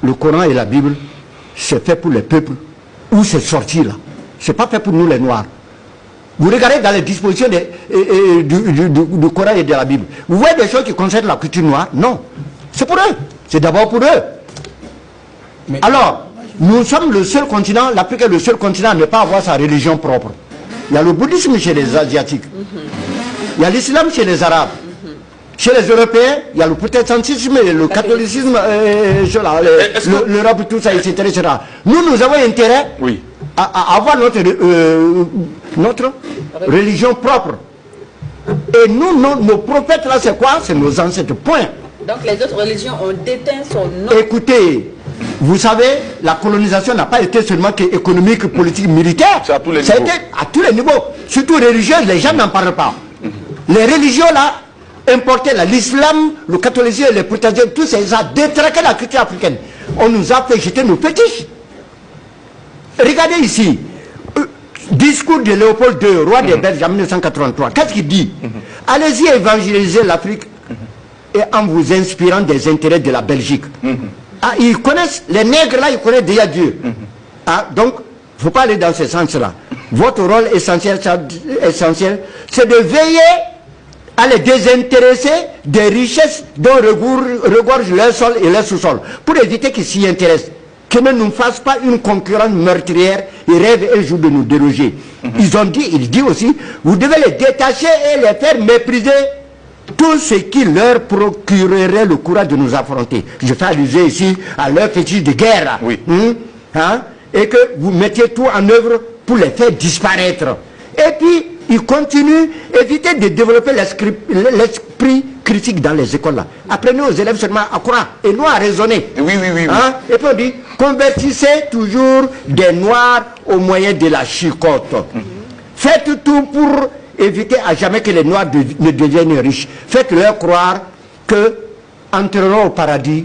le Coran et la Bible, c'est fait pour les peuples où c'est sorti là. C'est pas fait pour nous les Noirs. Vous regardez dans les dispositions du Coran et de la Bible. Vous voyez des choses qui concernent la culture noire? Non. C'est pour eux. C'est d'abord pour eux. Mais alors, nous sommes le seul continent, l'Afrique est le seul continent à ne pas avoir sa religion propre. Il y a le bouddhisme chez les Asiatiques. Il y a l'islam chez les Arabes. Chez les Européens, il y a le protestantisme, le catholicisme, l'Europe, tout ça, etc., etc. Nous avons intérêt à avoir notre religion propre. Et nous, nos prophètes, là, c'est quoi? C'est nos ancêtres, point. Donc les autres religions ont déteint son nom. Écoutez, vous savez, la colonisation n'a pas été seulement économique, politique, militaire. C'est à tous les niveaux. Ça a été à tous les niveaux. Surtout religieuse, les gens n'en parlent pas. Les religions, là, importaient l'islam, le catholicisme, les protestantisme, tout ça, ça a détraqué la culture africaine. On nous a fait jeter nos fétiches. Regardez ici, discours de Léopold II, roi des Belges en 1983. Qu'est-ce qu'il dit? Allez-y évangéliser l'Afrique et en vous inspirant des intérêts de la Belgique. Ah, ils connaissent, les nègres là, ils connaissent déjà Dieu. Ah, donc, il ne faut pas aller dans ce sens-là. Votre rôle essentiel, c'est de veiller à les désintéresser des richesses dont regorgent leur sol et leur sous-sol, pour éviter qu'ils s'y intéressent. Qu'ils ne nous fassent pas une concurrence meurtrière et rêvent un jour de nous déroger. Il dit aussi, vous devez les détacher et les faire mépriser tout ce qui leur procurerait le courage de nous affronter. Je fais allusion ici à leur fétiche de guerre. Oui. Et que vous mettiez tout en œuvre pour les faire disparaître. Et puis, il continue, évitez de développer l'esprit critique dans les écoles là. Apprenez aux élèves seulement à croire et non à raisonner. Oui. Et puis on dit, convertissez toujours des noirs au moyen de la chicotte. Faites tout pour éviter à jamais que les noirs ne deviennent riches. Faites-leur croire que entreront au paradis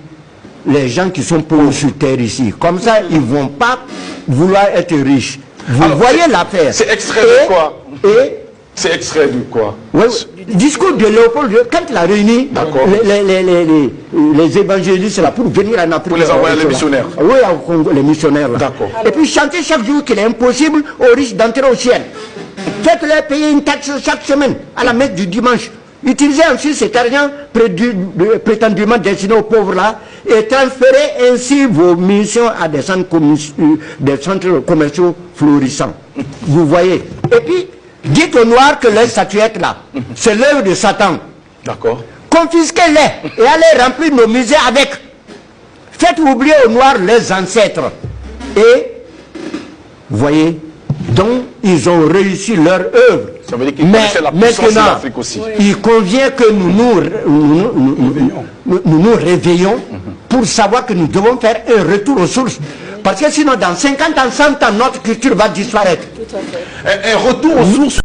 les gens qui sont pauvres sur terre ici. Comme ça, ils ne vont pas vouloir être riches. Vous voyez l'affaire. C'est extrait de quoi? C'est extrait de quoi? Discours de Léopold II, quand il a réuni les évangélistes là, pour venir en Afrique. Pour les envoyer les missionnaires. Oui, les missionnaires. Et puis chanter chaque jour qu'il est impossible aux riches d'entrer au ciel. Faites-leur payer une taxe chaque semaine à la messe du dimanche. Utilisez ensuite cet argent prétendument destiné aux pauvres là et transférez ainsi vos missions à des centres commerciaux florissants. Vous voyez. Et puis, dites aux Noirs que leur statuette là, c'est l'œuvre de Satan. D'accord. Confisquez-les et allez remplir nos musées avec. Faites oublier aux Noirs leurs ancêtres. Et, vous voyez, donc ils ont réussi leur œuvre. Ça veut dire qu'ils connaissaient la puissance de l'Afrique aussi. Il convient que nous nous réveillons pour savoir que nous devons faire un retour aux sources. Parce que sinon, dans 50 ans, 100 ans, notre culture va disparaître. Un retour aux sources.